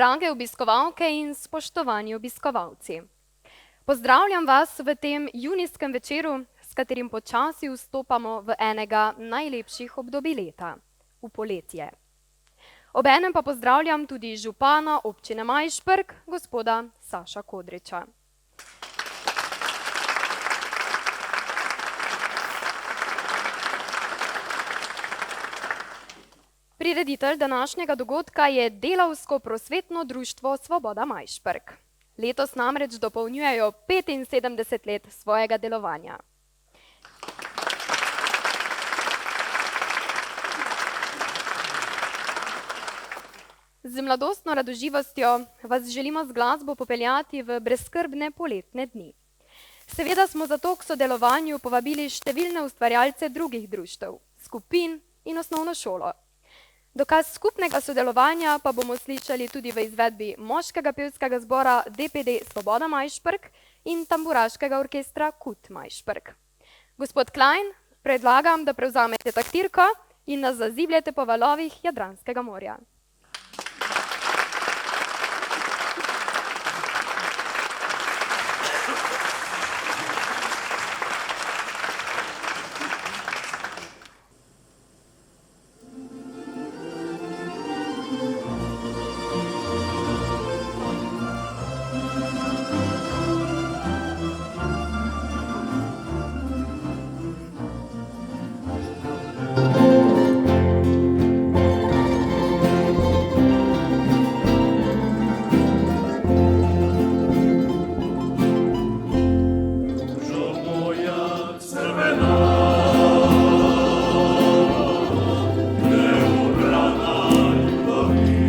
Drage obiskovalke in spoštovani obiskovalci, pozdravljam vas v tem junijskem večeru, s katerim počasi vstopamo v enega najlepših obdobij leta, v poletje. Obenem pa pozdravljam tudi župana občine Majšperk, gospoda Saša Kodriča. Prireditelj današnjega dogodka je Delavsko-prosvetno društvo Svoboda Majšperk. Letos namreč dopolnjujejo 75 let svojega delovanja. Z mladostno radoživostjo vas želimo z glasbo popeljati v brezskrbne poletne dni. Seveda smo zato k sodelovanju povabili številne ustvarjalce drugih društev, skupin in osnovno šolo. Dokaz skupnega sodelovanja pa bomo slišali tudi v izvedbi moškega pevskega zbora DPD Svoboda Majšperk in tamburaškega orkestra Kut Majšperk. Gospod Klein, Predlagam, da prevzamete taktirko in nas zazibljete po valovih Jadranskega morja. Neobrana ljubavi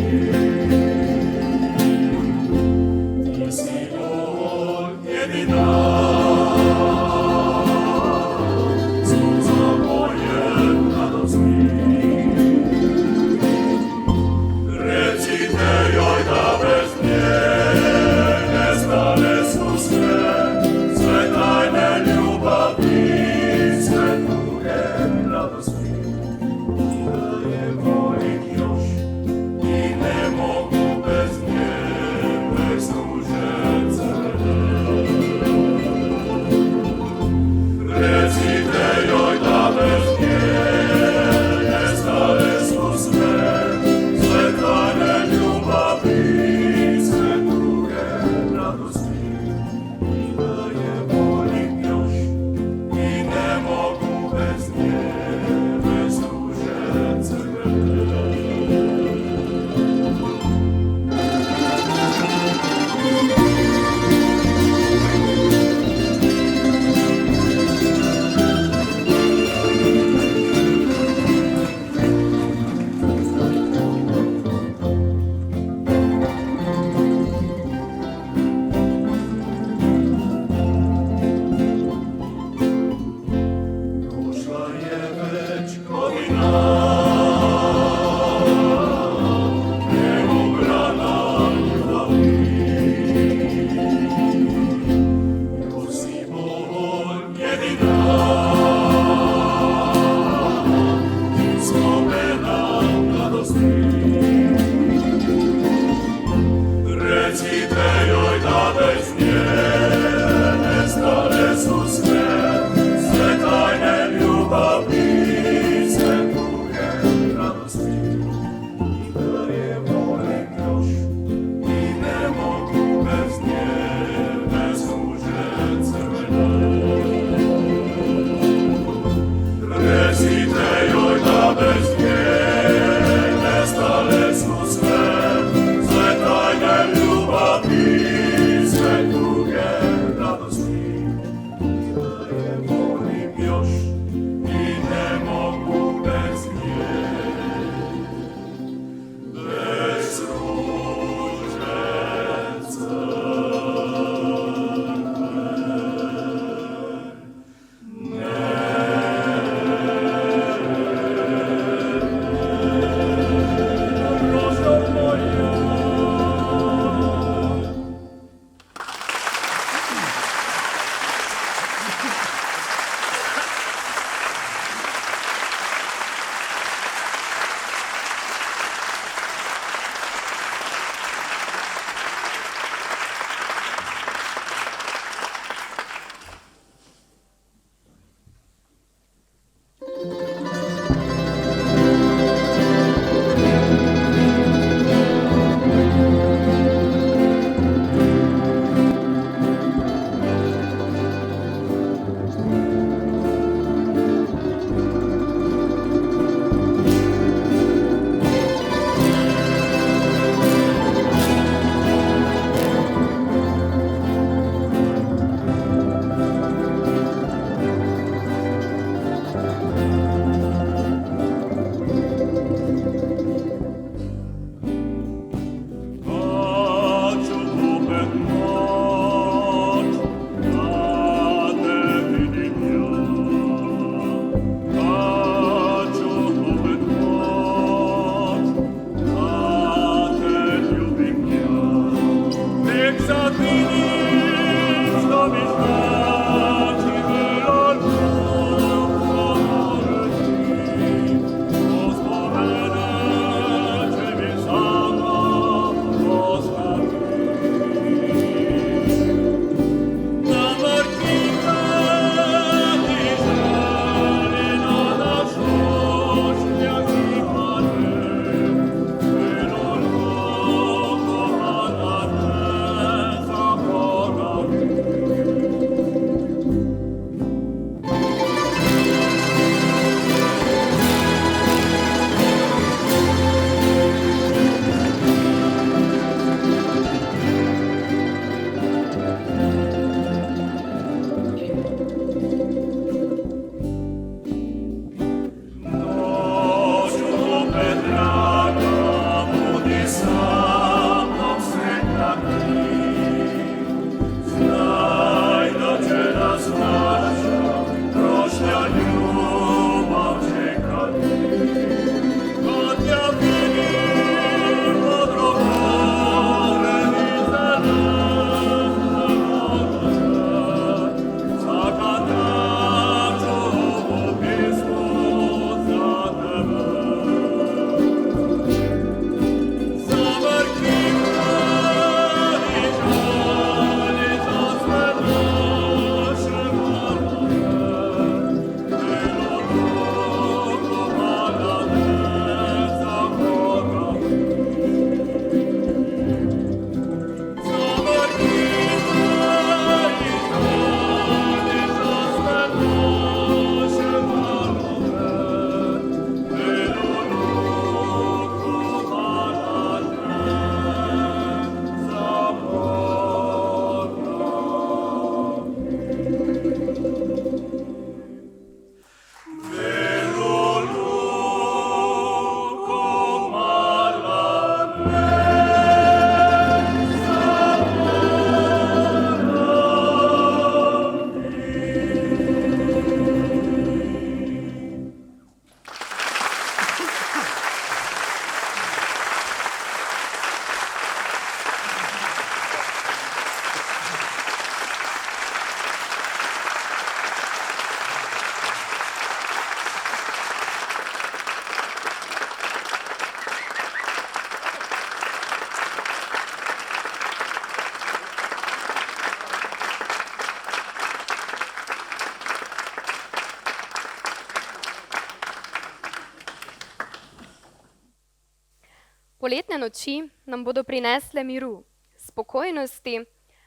Poletne noči nam bodo prinesle miru, spokojnosti,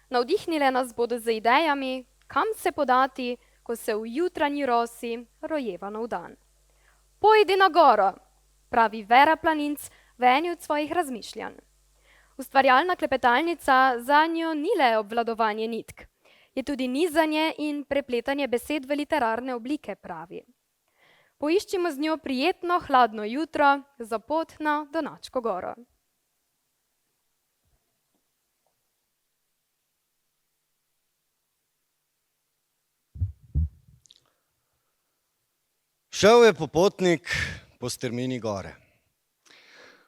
navdihnile nas bodo z idejami, kam se podati, ko se v jutranji rosi rojeva nov dan. Pojdi na goro, pravi Vera Planinc v eni od svojih razmišljanj. Ustvarjalna klepetalnica zanjo ni le obvladovanje nitk, je tudi nizanje in prepletanje besed v literarne oblike, pravi. Poiščimo z njo prijetno, hladno jutro za pot na Donačko goro. Šel je popotnik po strmini gore.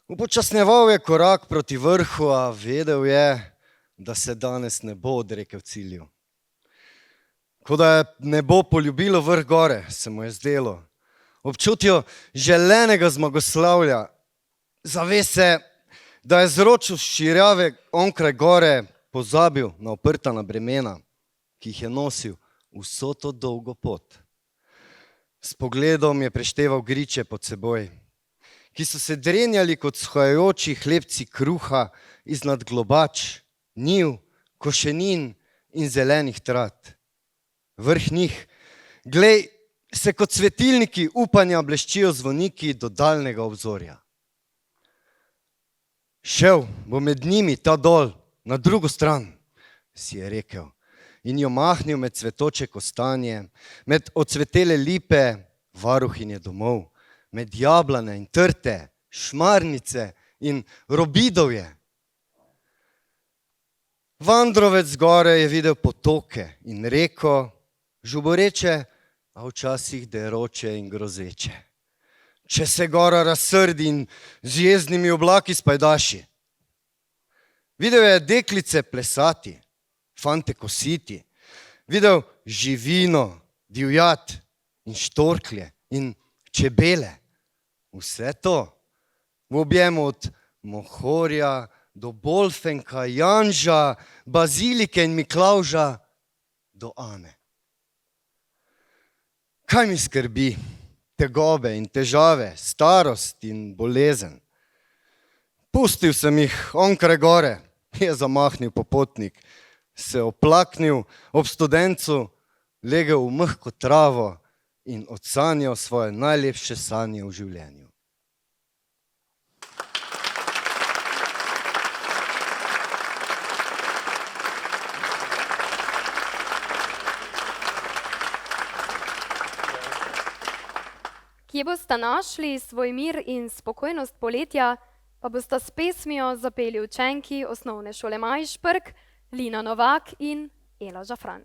Upočasnjeval je korak proti vrhu, a vedel je, da se danes ne bo odrekel cilju. Ko da je nebo poljubilo vrh gore, se mu je zdelo. Občutjo želenega zmagoslavja, zave se, da je zročil širjave onkraj gore pozabil na oprtana bremena, ki jih je nosil vso to dolgo pot. S pogledom je prešteval griče pod seboj, ki so se drenjali kot shajajoči hlebci kruha iznad globač, njiv, košenin in zelenih trat. Vrh njih, glej, se kot svetilniki upanja bleščijo zvoniki do daljnega obzorja. Šel bo med njimi ta dol, na drugo stran, si je rekel, in jo mahnil med cvetoče kostanje, med ocvetele lipe, varuhinje domov, med jablane in trte, šmarnice in robidovje. Vandrovec gore je videl potoke in reko, žuboreče, a včasih deroče in grozeče. Če se gora razsrdi in z jezdnimi oblaki spajdaši. Videl je deklice plesati, fante kositi, videl živino, divjat in štorklje in čebele. Vse to v objemu od mohorja do bolfenka, janža, bazilike in miklavža do Ane. Kaj mi skrbi? Tegobe in težave, starost in bolezen. Pustil sem jih onkraj gore, je zamahnil popotnik, se oplaknil ob studencu, legel v mehko travo in odsanjal svoje najlepše sanje v življenju. Kje bosta našli svoj mir in spokojnost poletja, pa bosta s pesmijo zapeli učenki osnovne šole Majšperk, Lina Novak in Ela Žafran.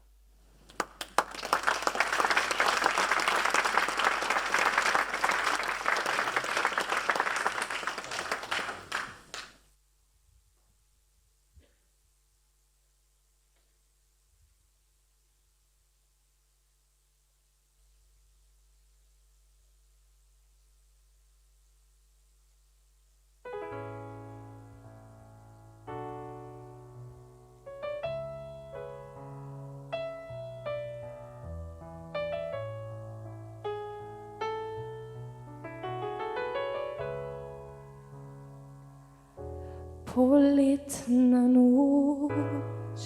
Poletna noč,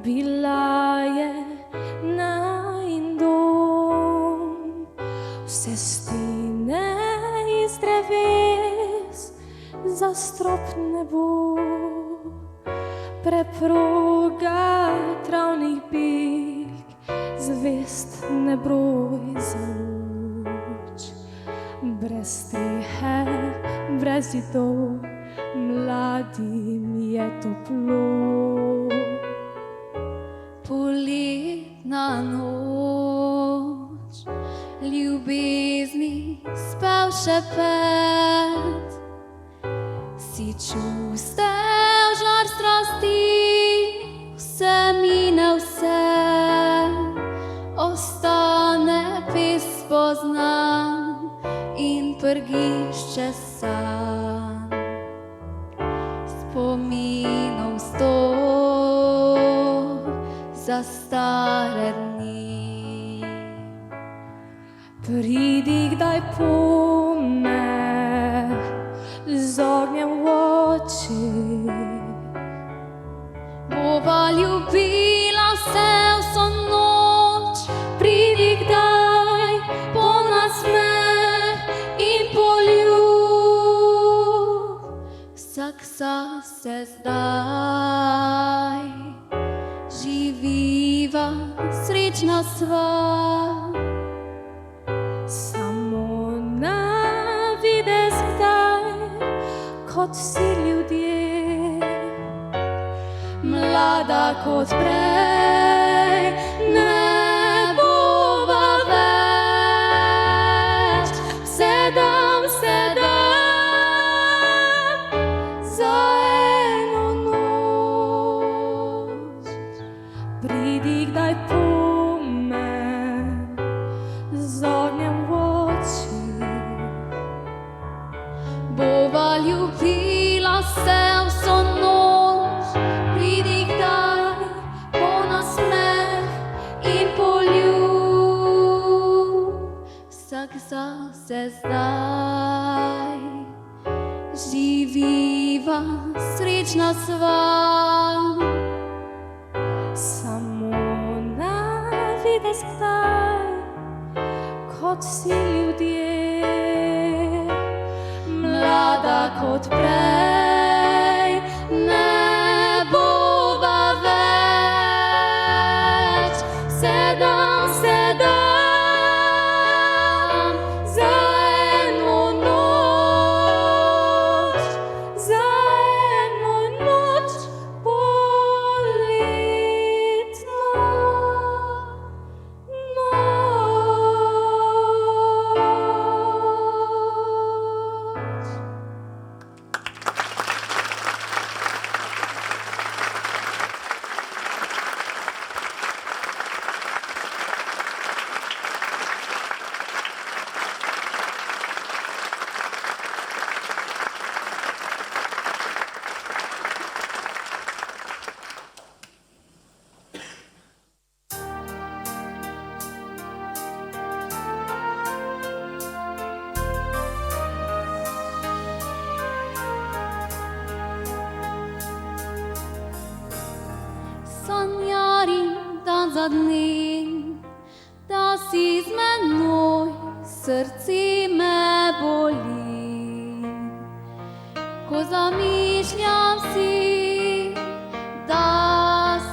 bila je najin dom, vse stene iz dreves, zastrop nebo, preproga travnih bilk, zvest nebroj za luč, brez strehe, brez zidov, mladim je toplo. Poletna noč, ljubezni spev šepet, si čustev žar strasti, vse mine vse, ostane pes poznan in prgišče san. Spominov sto za stare dni. Pridi kdaj po me, so se zdaj, živiva, srečna sva. Samo na videz kdaj, kot vsi ljudje, Mlada kot prej, ne bova več. Vse dam za eno noč. pridi kdaj po men z ognjem v oči. Bova ljubila se vso noč, pridi kdaj po nasmeh in po ljub. Vsak zase zdaj, živiva, srečna sva. Samo na videz kdaj, kot vsi ljudje, Mlada kot prej, ne bova več. Vse dam za eno noč, za eno noč poletno noč. Sanjarim dan za dnem, da si z menoj, srce me boli. Ko zamišljam si, da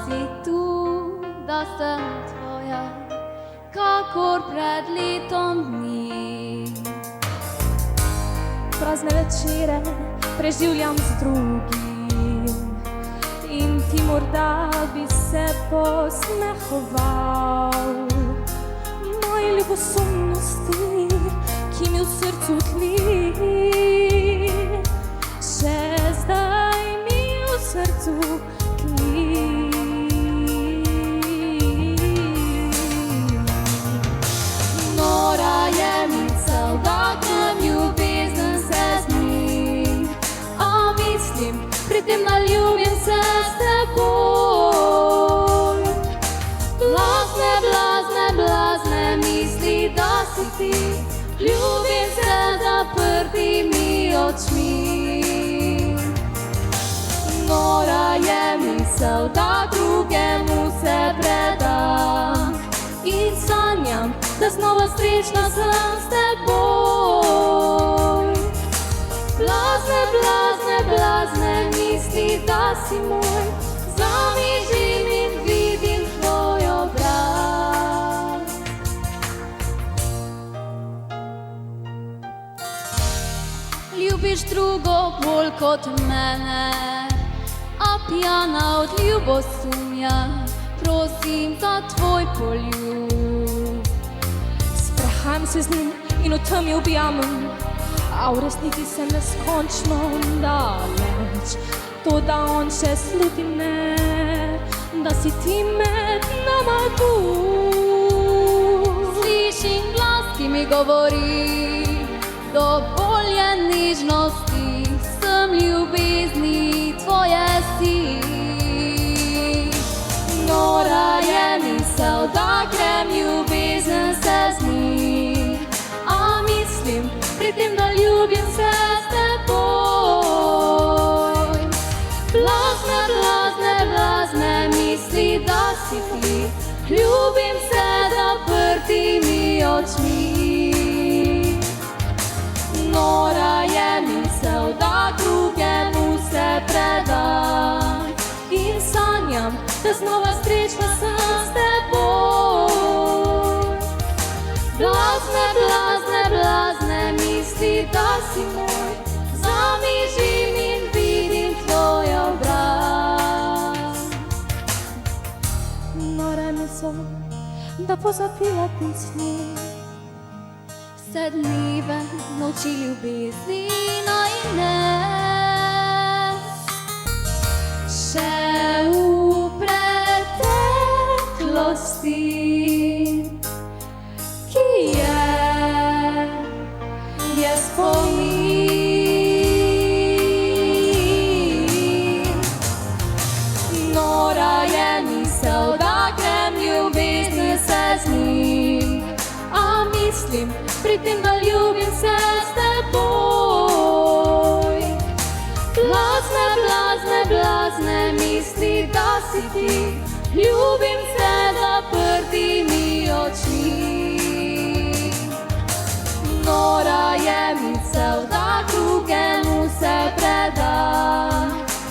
si tu, da sem tvoja, kakor pred letom dni. Prazne večere preživljam z drugim in ti morda bi se posmehoval moji ljubosumnosti, ki mi v srcu tli. Še zdaj mi v srcu tli. Nora je misel, da kam ljubezen se zmi, a mislim, pri tem naljubim se s teboj. Blazne misli, da si ti, ljubim se zaprtimi očmi. Nora je misel, da drugemu se predam in sanjam, da znova srečna sem s teboj. Blazne misli, da si moj, zamižim in vidim tvoj obraz. Ljubiš drugo bolj kot mene, a pijana od ljubosumja, prosim za tvoj poljub. Sprehajam se z njim in v temi objamem, a v resnici sem neskončno daleč. Toda on še sluti me, da si ti med nama tu. Slišim glas, ki mi govori, dovoljen nežnosti, sem ljubezni tvoje si. Nora je misel, da grem ljubezen se zmi, a mislim, pri tem, da ljubim se s teboj. Blazne misli, da si ti, ljubim se zaprtimi očmi. Nora je misel, da drugemu se znova srečna sem s teboj. Blazne, blazne, blazne misli, da si moj, zamižim in vidim tvoj obraz. Nore mi so, da pozabila pismi, Sedljive noči ljubezni naj ne. Še v preteklosti, ki je spomin. Nora je misel, da grem ljubezni se z njim, a mislim pri tem, da ljubim se s teboj. Blazne, blazne, blazne misli, da si ti, ljubim se zaprtimi očmi. Nora je misel, da drugemu se predam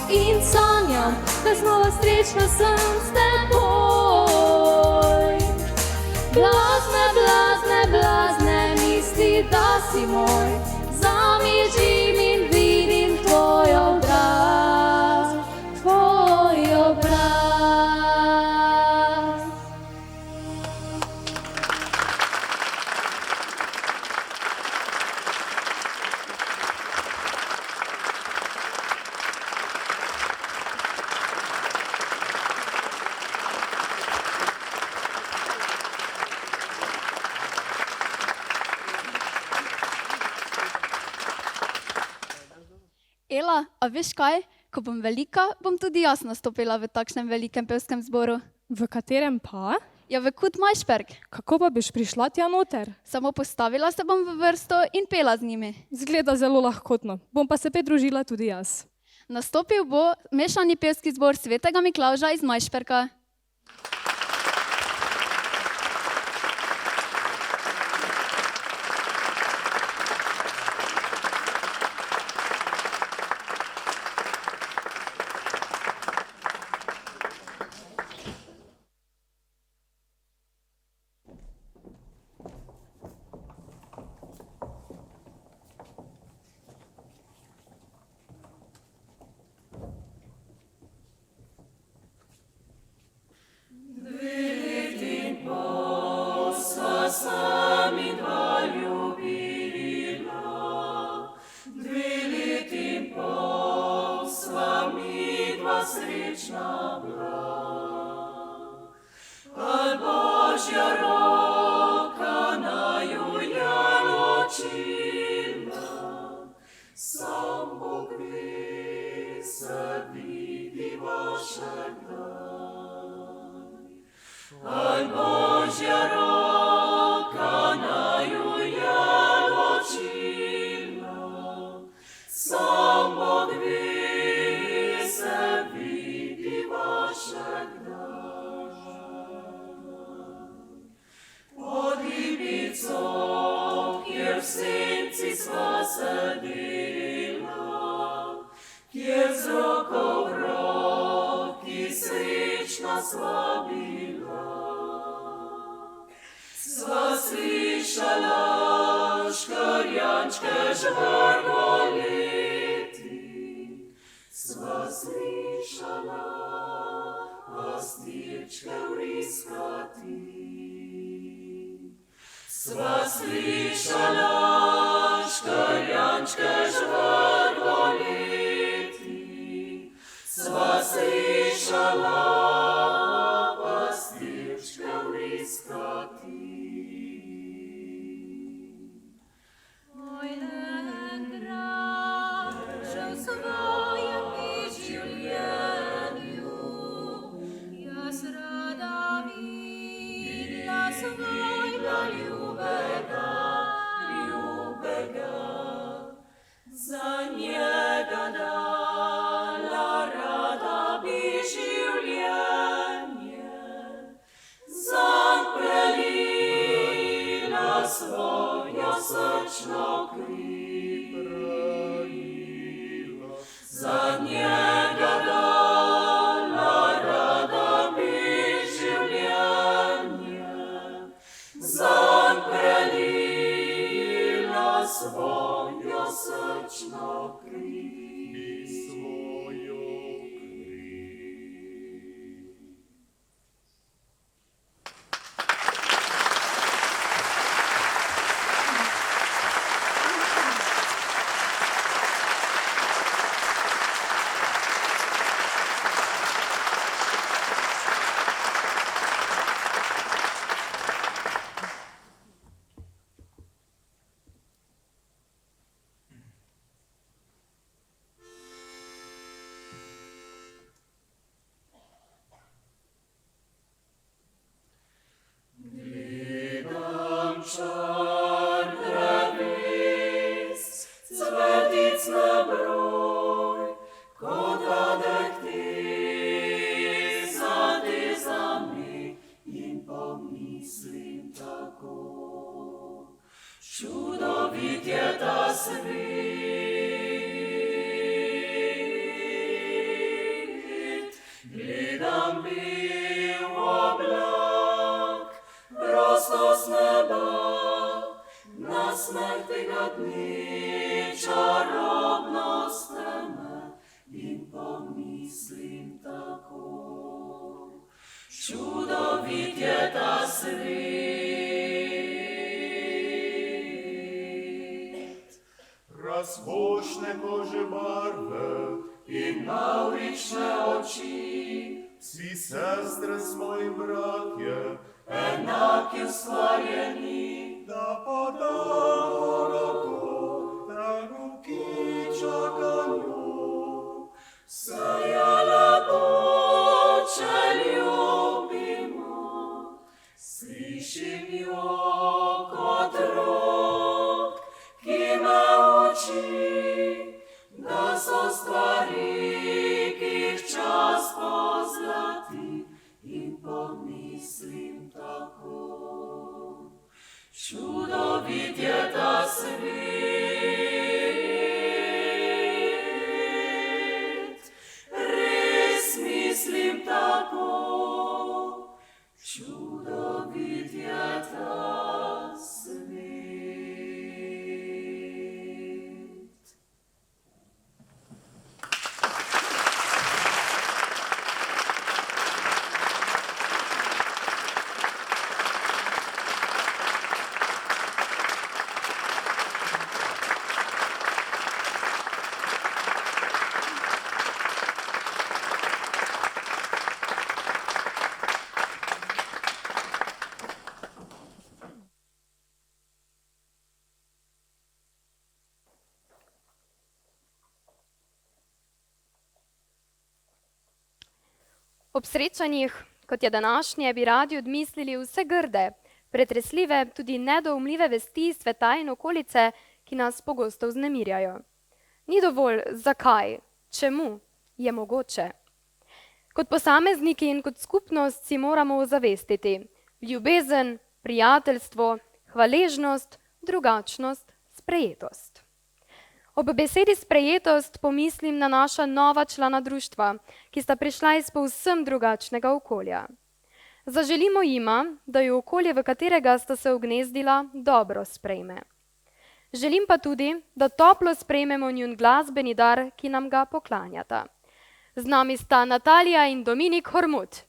in sanjam, da znova srečna sem s teboj. Blazne, blazne, blazne misli, da si moj, zamižim in vidim tvoj obraz, tvoj obraz. Ela, a veš kaj? Ko bom velika, bom tudi jaz nastopila v takšnem velikem pevskem zboru. v katerem pa? Ja, v Kut Majšperk. Kako pa biš prišla tja noter? Samo postavila se bom v vrsto in pela z njimi. Zgleda zelo lahkotno, bom pa se pridružila tudi jaz. Nastopil bo mešani pevski zbor Svetega Miklavža iz Majšperka. Za njega dala rada bi Razkošne kože barve in mavrične oči, vsi sestre smo in bratje, enaki ustvarjeni, da podamo roko, da ruki čakanju. Sejala bo, če ljubimo, slišim jo kot rok, ki me uči, da so stvari, ki jih čas pozlati, in pomislim tako. Čudovit je ta svet, res mislim tako. Čudovit je ta svet. Ob srečanjih, kot je današnje, bi radi odmislili vse grde, pretresljive, tudi nedoumljive vesti iz sveta in okolice, ki nas pogosto vznemirjajo. Ni dovolj zakaj, čemu, je mogoče. Kot posamezniki in kot skupnost si moramo ozavestiti ljubezen, prijateljstvo, hvaležnost, drugačnost, sprejetost. Ob besedi sprejetost pomislim na naša nova člana društva, ki sta prišla iz povsem drugačnega okolja. Zaželimo jima, da jo okolje, v katerega sta se ugnezdila, dobro sprejme. Želim pa tudi, da toplo sprejmemo njun glasbeni dar, ki nam ga poklanjata. Z nami sta Natalija in Dominik Hormut.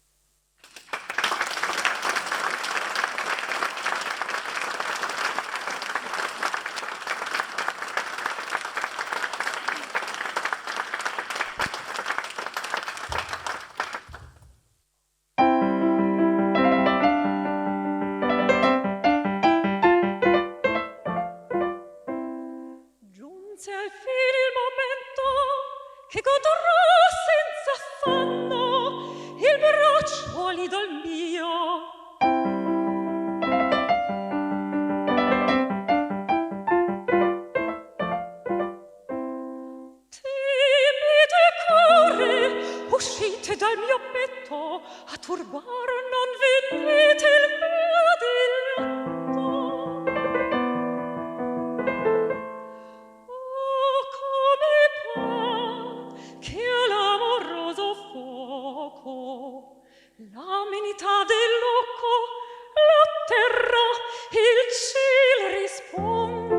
Il cielo risponda.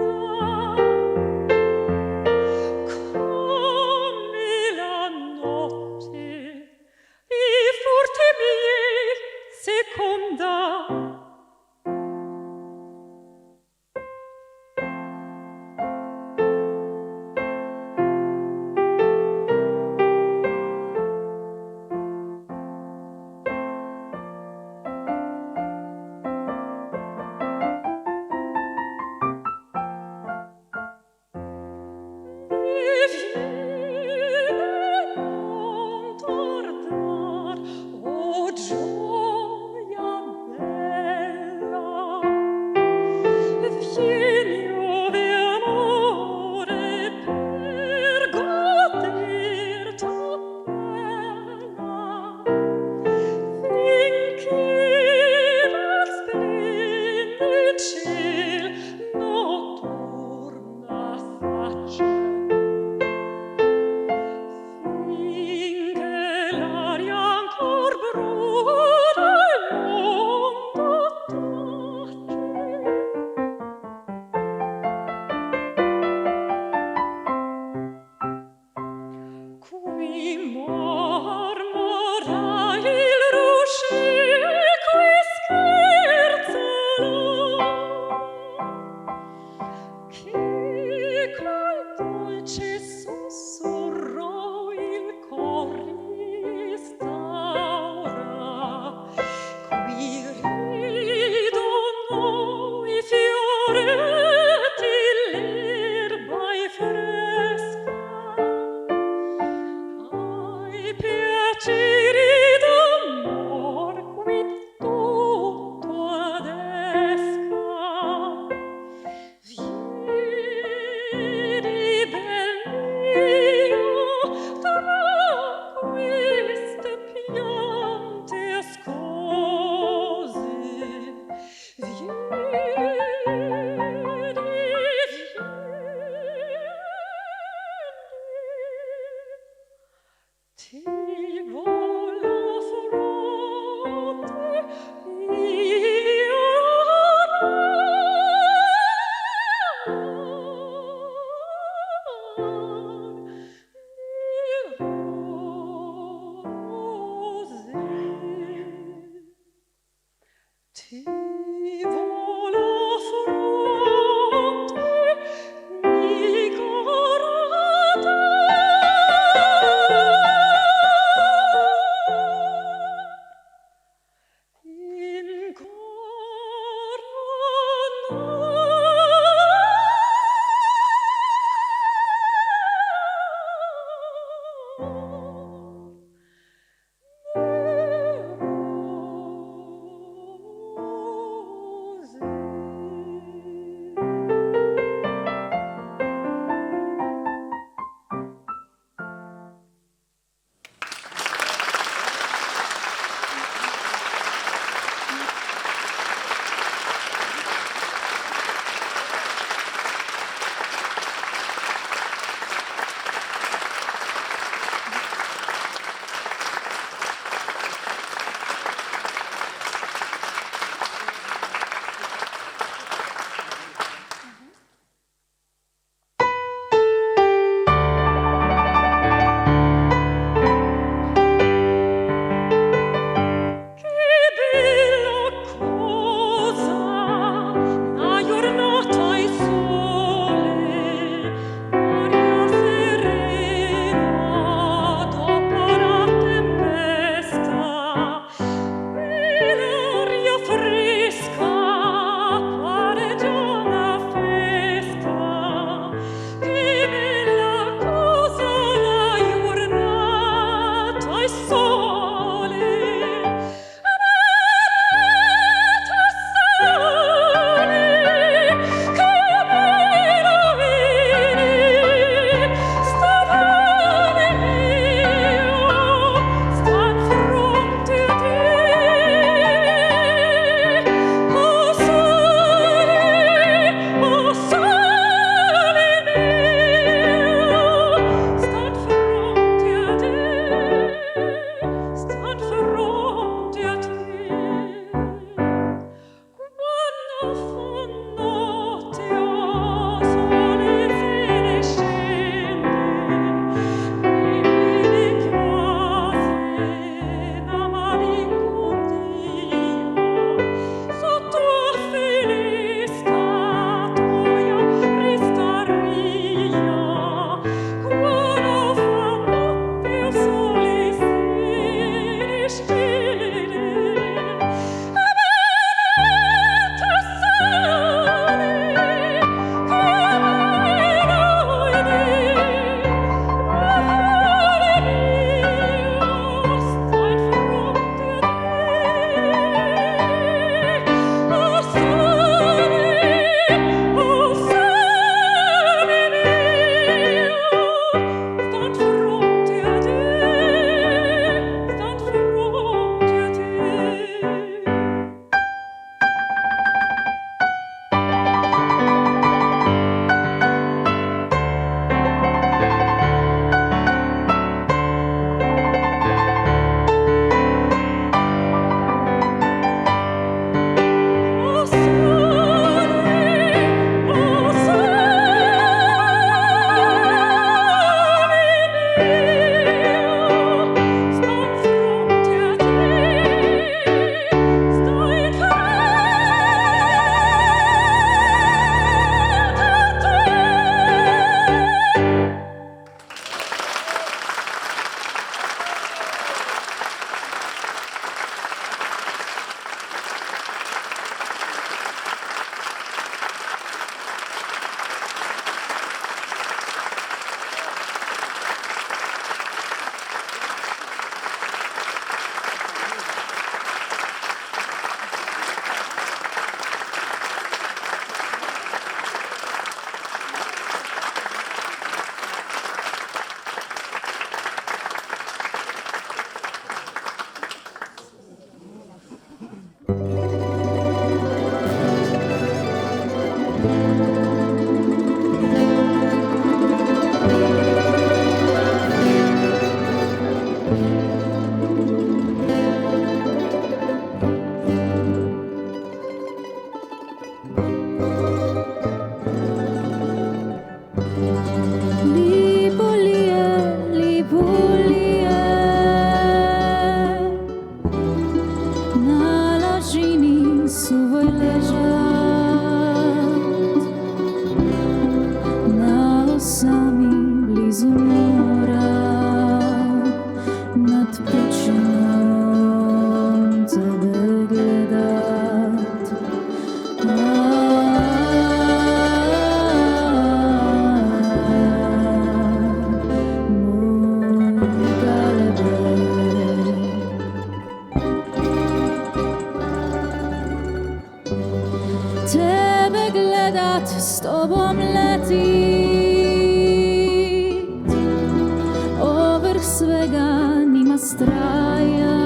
svega nima straja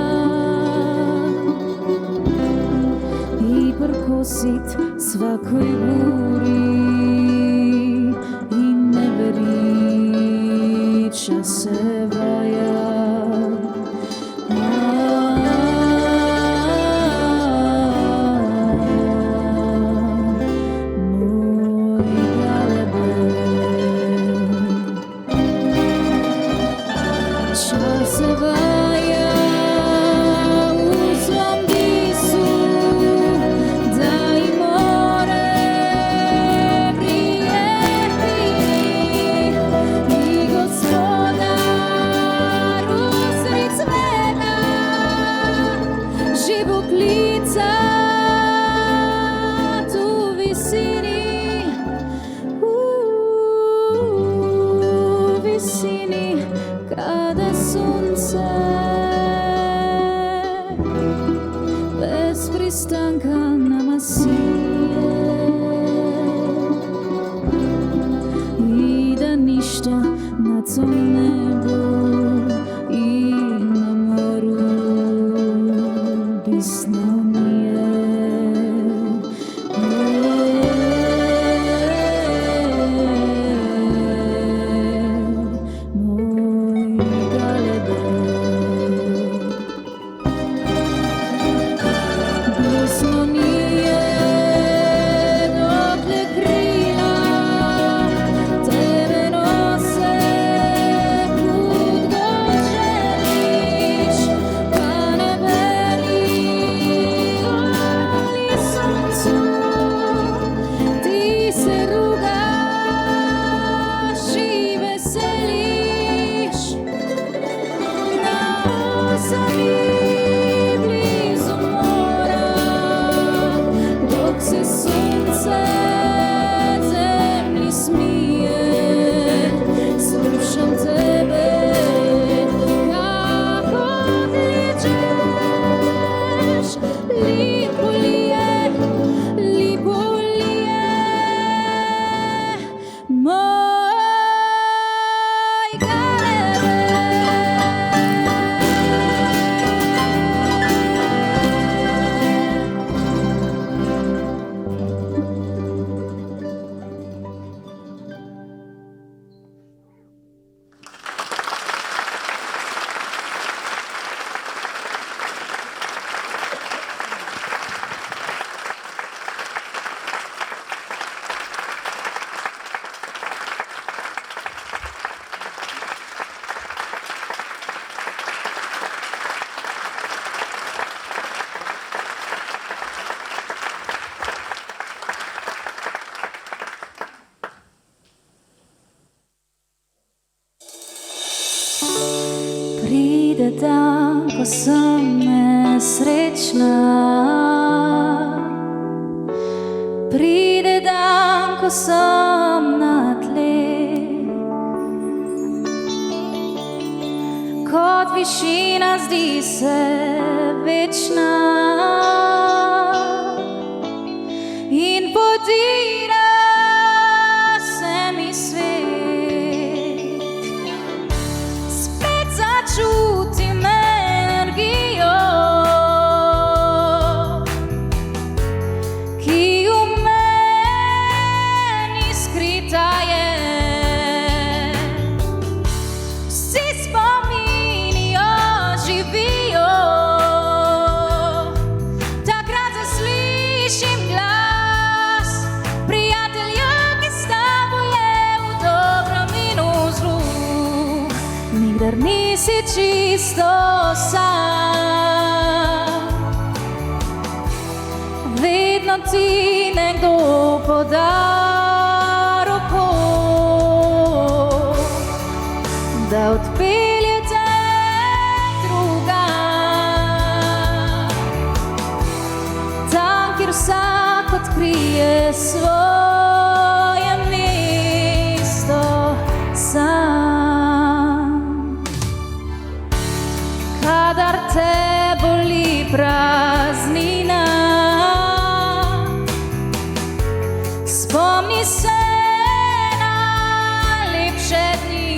i prkosit svakoj buri i ne veriča se vaja. Kada sunce bez pristanka nama sije i da ništa na tom nebu i na moru bisno nije. Pride dan, ko sem nesrečna, pride dan, ko sem na tleh, kot višina zdi se večna in podira se mi svet. Čutim energijo, ki v meni skrita je. Vsi spomini oživijo, takrat zaslišim glas prijatelja, ki s tabo je v dobrem in v zlu. Nikdar nisi čisto sam, vedno ti nekdo poda roko, da odpelje te drugam, tam, kjer vsak odkrije svoje mesto sam. Kadar te boli praznina, spomni se na lepše dni,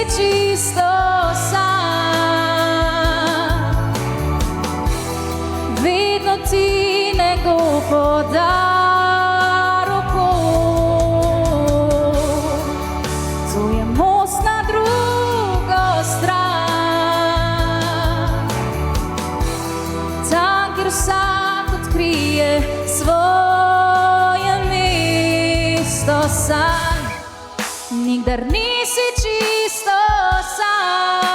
čisto sam. Vedno ti nekdo poda roko. To je most na drugo stran. Tam, kjer vsak odkrije svoje mesto sam. Nikdar nisi čisto sam.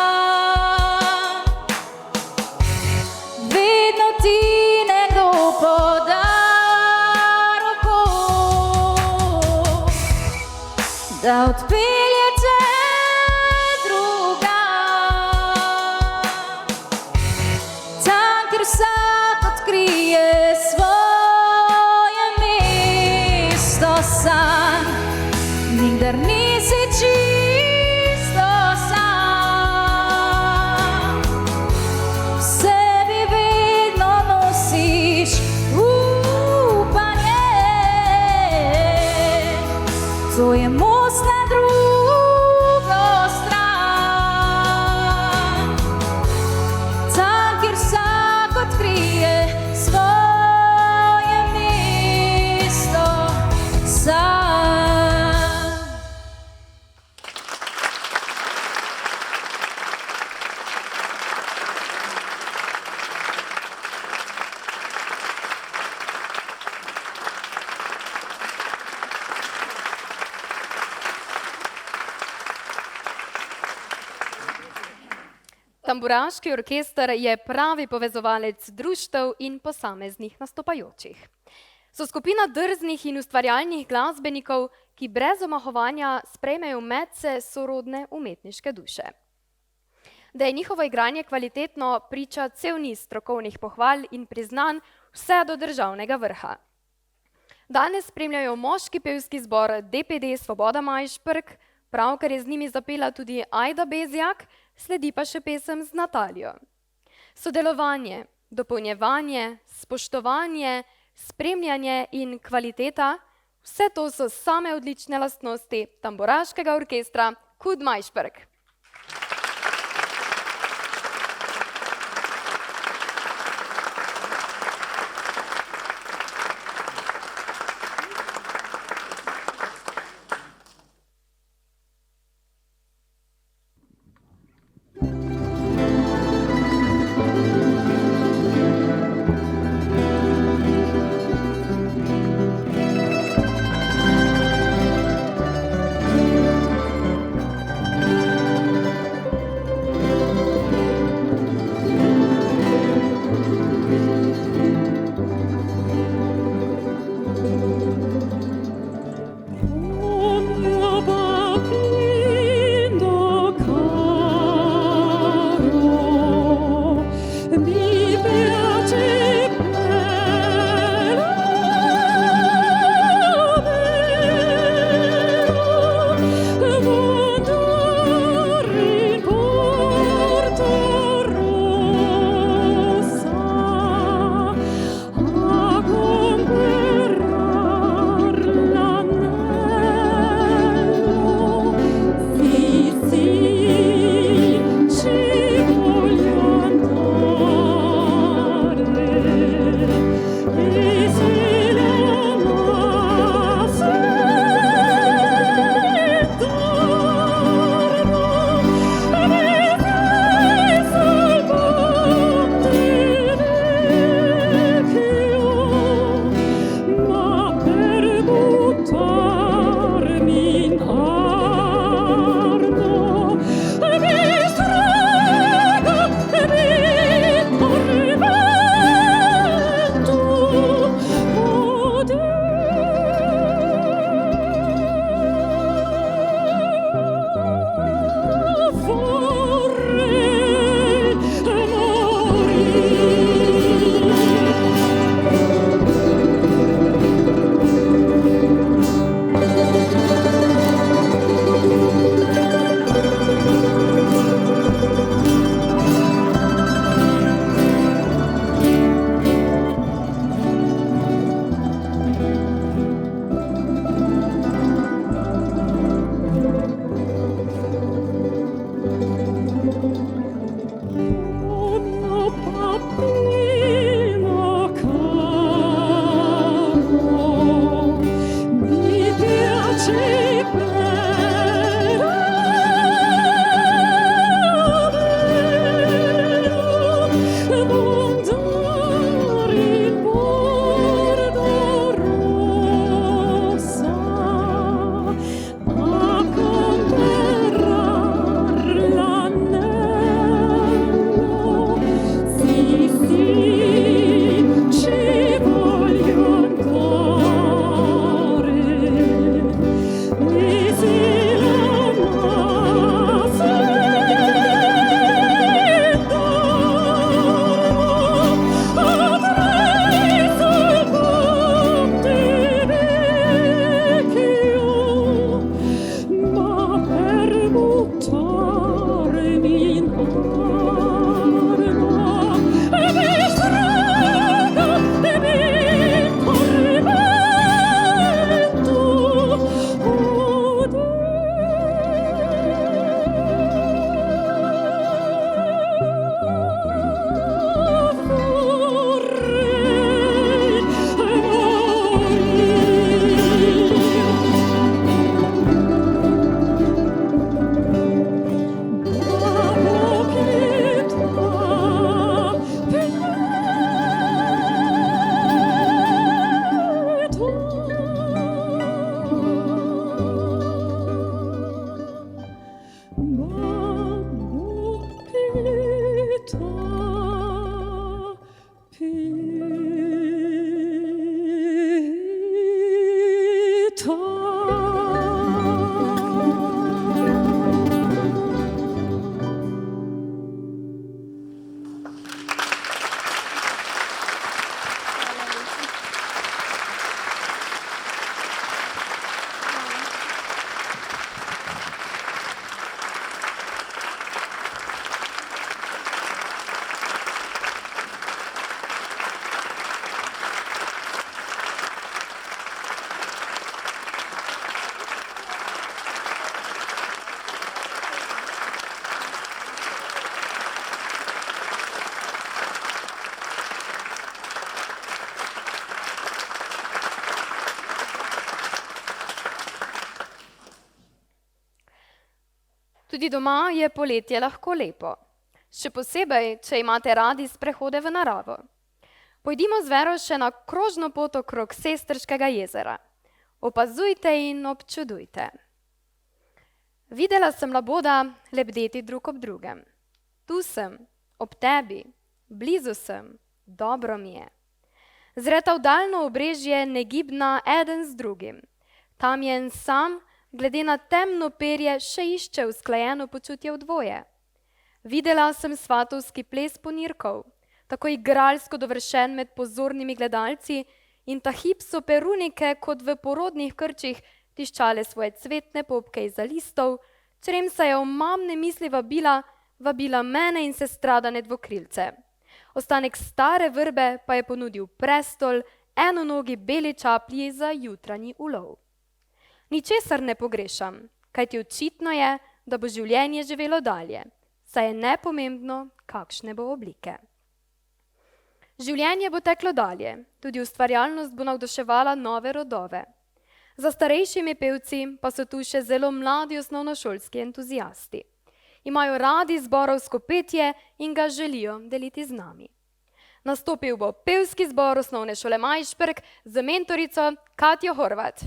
Vedno ti nekdo poda roko, da odpelje te drugam. Tam, kjer vsak odkrije svoje mesto sam. Nikdar nisi čisto sam. V sebi vedno nosiš upanje. To je most na drugo stran. Tam, kjer vsak odkrije svoje mesto sam. Tamburaški orkester je pravi povezovalec društev in posameznih nastopajočih. So skupina drznih in ustvarjalnih glasbenikov, ki brez omahovanja sprejmejo medse sorodne umetniške duše. Da je njihovo igranje kvalitetno, priča cel niz strokovnih pohval in priznanj vse do državnega vrha. Danes spremljajo moški pevski zbor DPD Svoboda Majšperk, pravkar je z njimi zapela tudi Ajda Bezjak, sledi pa še pesem z Natalijo. Sodelovanje, dopolnjevanje, spoštovanje, spremljanje in kvaliteta, vse to so same odlične lastnosti tamburaškega orkestra KUD Majšperk. Tudi doma je poletje lahko lepo. Še posebej, če imate radi sprehode v naravo. Pojdimo z Vero še na krožno pot okrog Sestrškega jezera. Opazujte in občudujte. Videla sem laboda lebdeti drug ob drugem. Tu sem, ob tebi, blizu sem, dobro mi je. Zreta v daljno obrežje negibna eden z drugim. Tam je en sam, glede na temno perje, še išče usklajeno počutje v dvoje. Videla sem svatovski ples ponirkov, tako igralsko dovršen med pozornimi gledalci, in ta hip so perunike kot v porodnih krčih tiščale svoje cvetne popke izza listov, čremsa je omamne misli vabila mene in sestradane dvokrilce. Ostanek stare vrbe pa je ponudil prestol enonogi beli čaplji za jutranji ulov. Ničesar ne pogrešam, kajti očitno je, da bo življenje živelo dalje, saj je nepomembno, kakšne bo oblike. Življenje bo teklo dalje, tudi ustvarjalnost bo navduševala nove rodove. Za starejšimi pevci pa so tu še zelo mladi osnovnošolski entuziasti. Imajo radi zborovsko petje in ga želijo deliti z nami. Nastopil bo pevski zbor osnovne šole Majšperk z mentorico Katjo Horvat.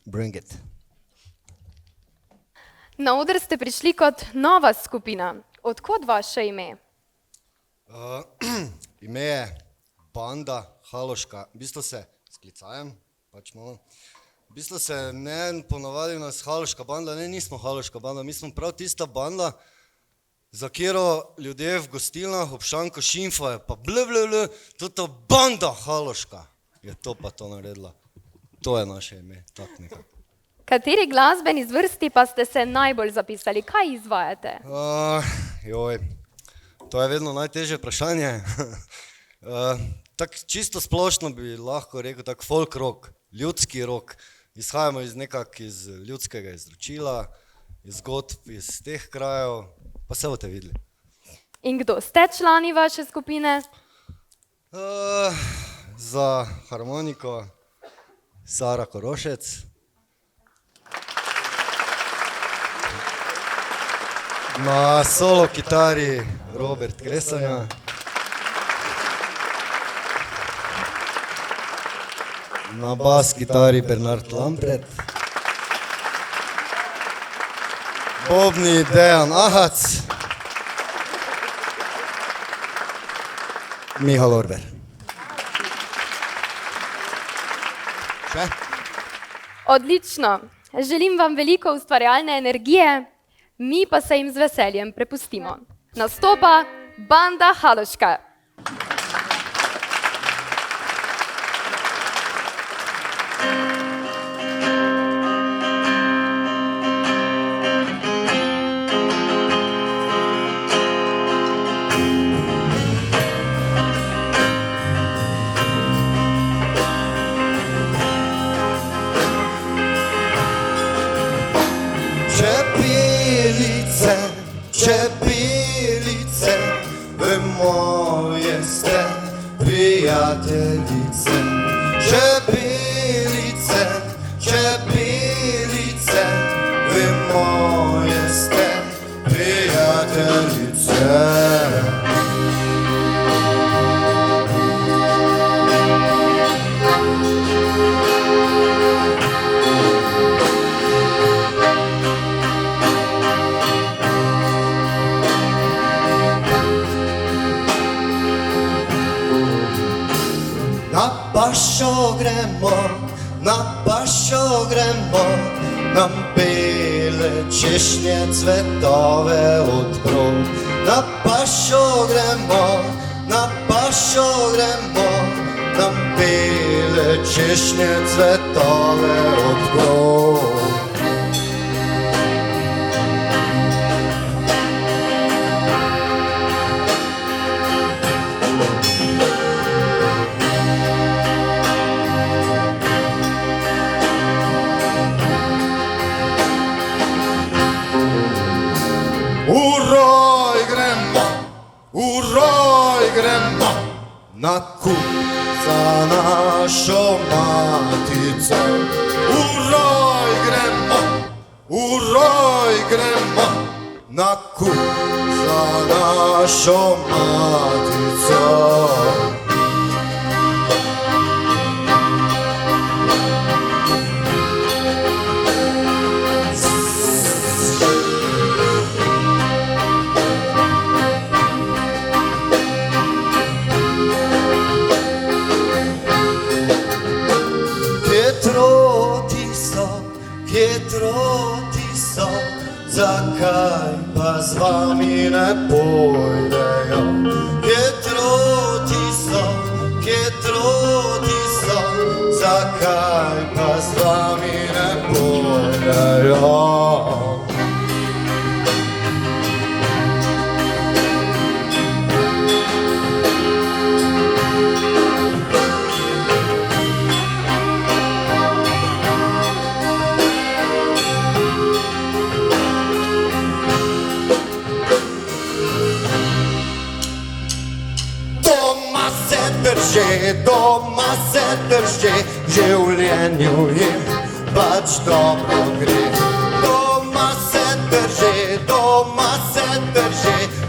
Bring it. Na oder ste prišli kot nova skupina. Odkot vaše ime? Ime je Banda Haloška. V bistvu se sklicajem, pač malo. V bistvu se ne ponovadi nas Haloška banda, ne, nismo Haloška banda, mi smo prav tista banda, za katero ljudje v gostilnah ob šanku šimfajo, pa to Banda Haloška je to pa to naredila. To je naše ime, tak nekako. Kateri glasbeni zvrsti pa ste se najbolj zapisali? Kaj izvajate? To je vedno najtežje vprašanje. Tak čisto splošno bi lahko rekel tak folk rock, ljudski rock. Izhajamo iz ljudskega izročila, iz zgodb, iz teh krajev, pa se boste videli. In kdo ste člani vaše skupine? Za harmoniko Sara Korošec. Na solo kitari Robert Kresanja. Na bas kitari Bernard Lampret. Bobni Dejan Ahac. Miha Lorber. Še? Odlično. Želim vam veliko ustvarjalne energije, mi pa se jim z veseljem prepustimo. Nastopa Banda Haloška. Čepelice, v moje ste prijateljice. Čepelice, čepelice, v moje ste prijateljice. Na pašo gremo, nam bele češnje cvetove odprov. Na pašo gremo, nam bele češnje cvetove odprov. V roj gremo, na kup za našo matico. V roj gremo, na kup za našo matico. Zakaj pa z vami ne pojdejo? Kje troti so, zakaj pa z vami ne pojdejo? Doma se drži, v življenju jim pač dobro gre. Doma se drži,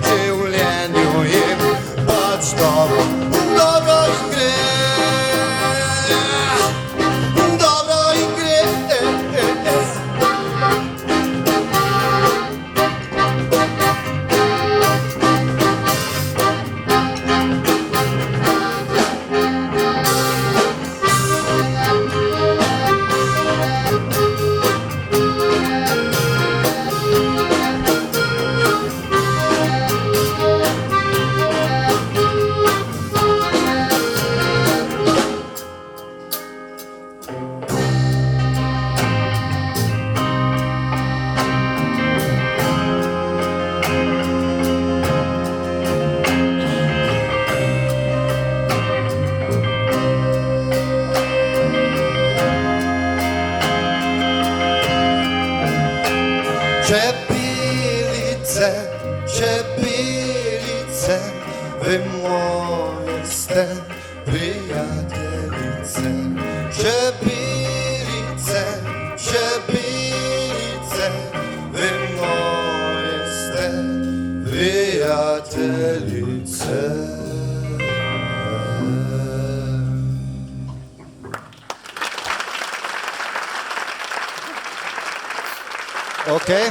v življenju jim pač dobro jim gre. Dobro jim gre. čebelice, čebelice, vi moje ste prijateljice. Okay.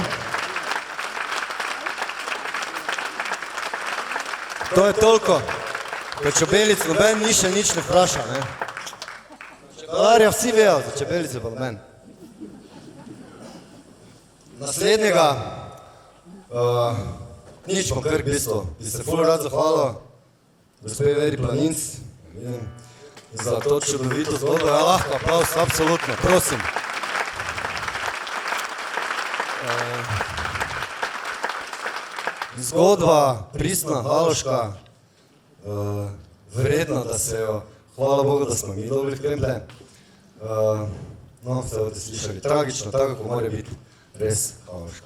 To je toliko. Za čebelic noben ni še nič ne vpraša, ne? Čebelarja vsi vejo, za čebelice pa noben. Naslednjega, nič bom kar v bistvu, bi se ful rad zahvalil, gospe Veri Planinc, za to čudovito zgodbo. Ja, lahko aplauz, absolutno, prosim. Zgodba, pristna, haloška, vredna, da se jo, hvala Bogu, da smo mi dobili kremple. No, se boste slišali, tragično, tako kako mora biti, res haloška.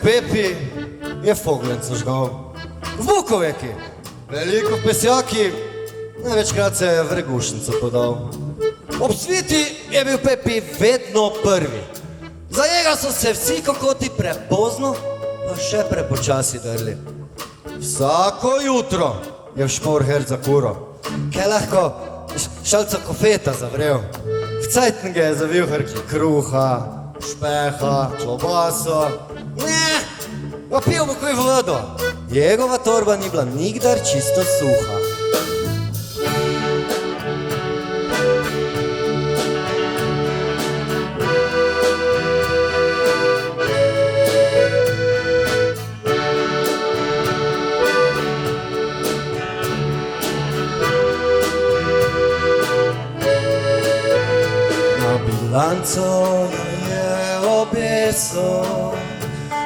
Pepi je Foglenc zažgal. V Bukoveki, veliko pesjaki, največkrat se je v Regušnico podal. Ob sviti je bil Pepi vedno prvi. Za njega so se vsi kokoti prepozno, pa še prepočasi drli. Vsako jutro je v Šporher za kuro, kaj lahko šalca kofeta zavrel. V cajtnge je zavil hrki kruha, špeha, klobaso. Ne, pa pil bo kaj vodo. Njegova torba ni bila nikdar čisto suha. Na bilanco je obesil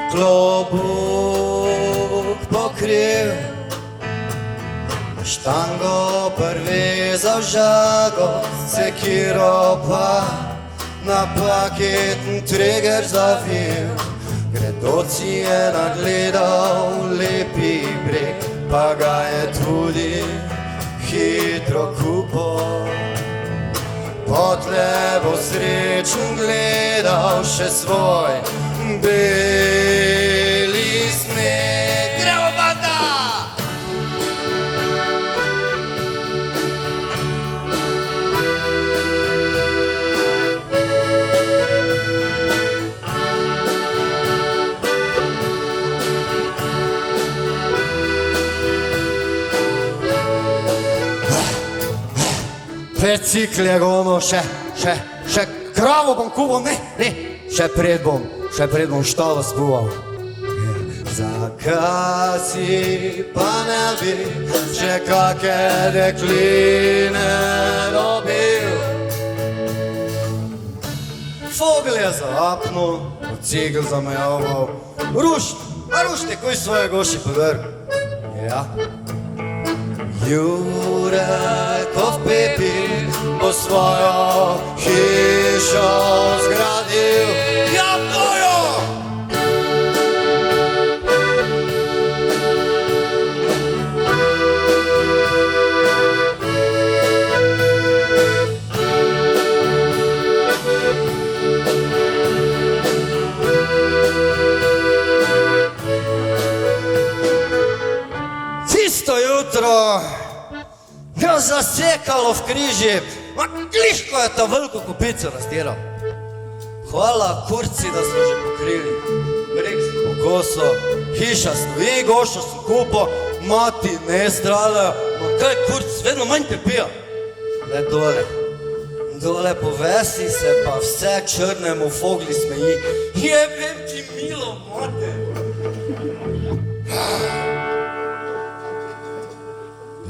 klobuk pokril, štango prvi zavžago, sekiro pa na paketni trigger zavil. Gredoci je nagledal lepi breg, pa ga je tudi hitro kupil. Potle bo srečen gledal še svoj beli sneg. Gremo pa da! Pecikle gomo, še kravo bom kupil, ne, še pred bom štalo spuval. Zakaj si pa ne bi še kake dekline dobil? Fogel je zaapnul, od cigl zamejoval. Rušite, kuj svoje goši podrg. Ja. Jurekov Pepi bo svojo hišo zgradil. Ja, bojo! Tisto jutro ga zasekalo v križi, gliško je ta veliko kupico razdiral. Hvala kurci, da smo že pokrili. Breg sem po koso, hiša stoji, gošo sem kupo, mati ne stradajo. Ma kaj kurc, vedno manj trpijo. Le dole po vesi se pa vse črnemu Fogli smeji. Jebem ti milo, mate.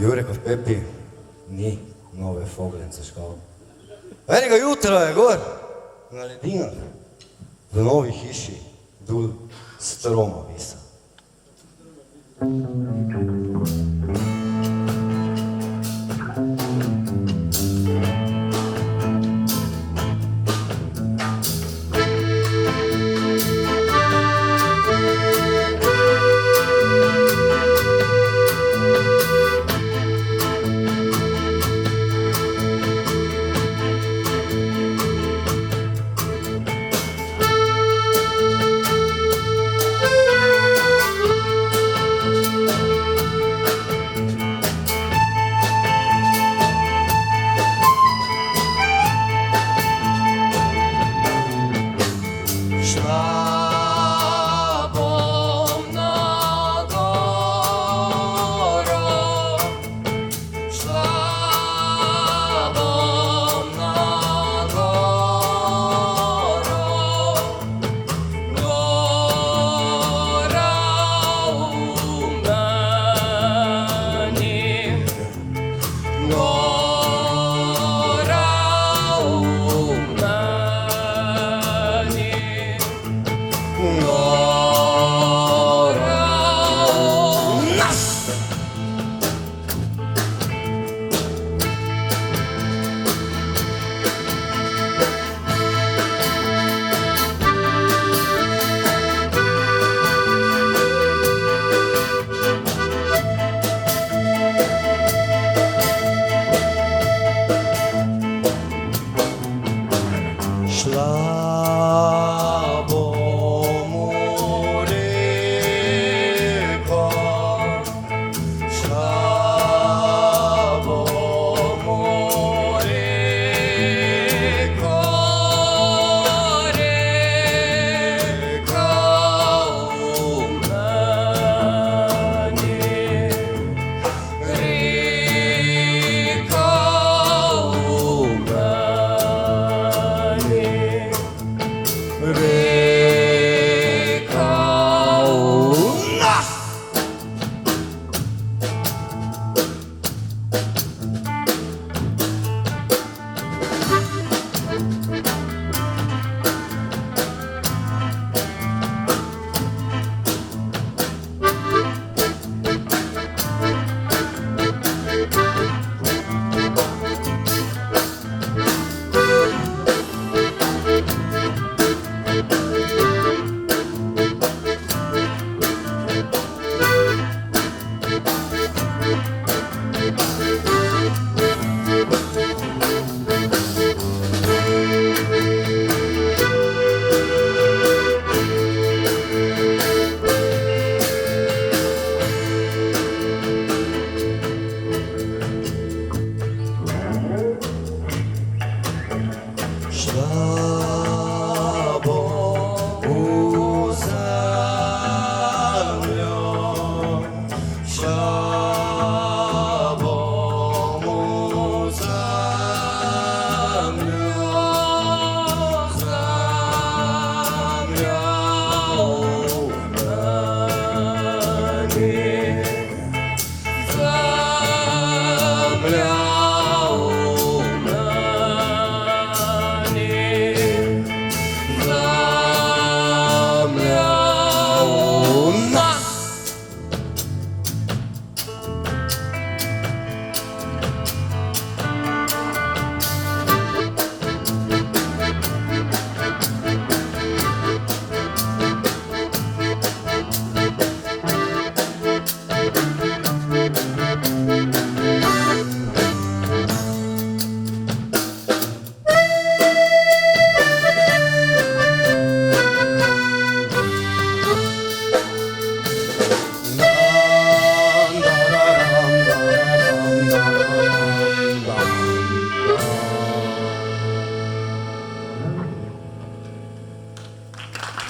Jurek od Pepi ni nove Foglence škal. Enega jutra je gor, na ledinah, v novi hiši, dul stroma visa.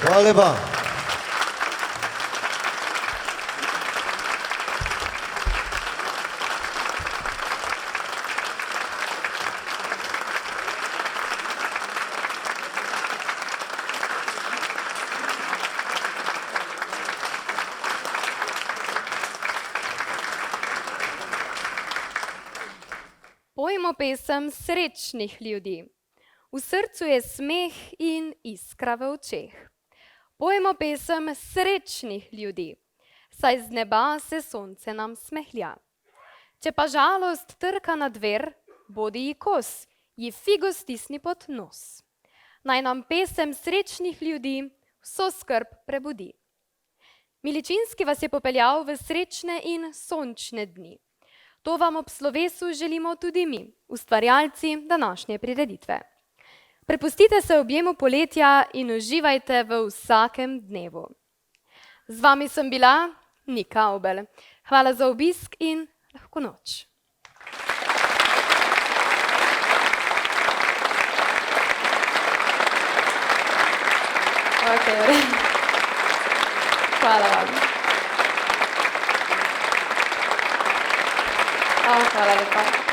Hvala lepa. Pojmo pesem srečnih ljudi. V srcu je smeh in iskra v očeh. Pojmo pesem srečnih ljudi, saj z neba se sonce nam smehlja. Če pa žalost trka na dver, bodi ji kos, ji figo stisni pod nos. Naj nam pesem srečnih ljudi vso skrb prebudi. Miličinski vas je popeljal v srečne in sončne dni. To vam ob slovesu želimo tudi mi, ustvarjalci današnje prireditve. Prepustite se objemu poletja in uživajte v vsakem dnevu. Z vami sem bila Nika Obel. Hvala za obisk in lahko noč. Okay. Hvala vam. Hvala lepa.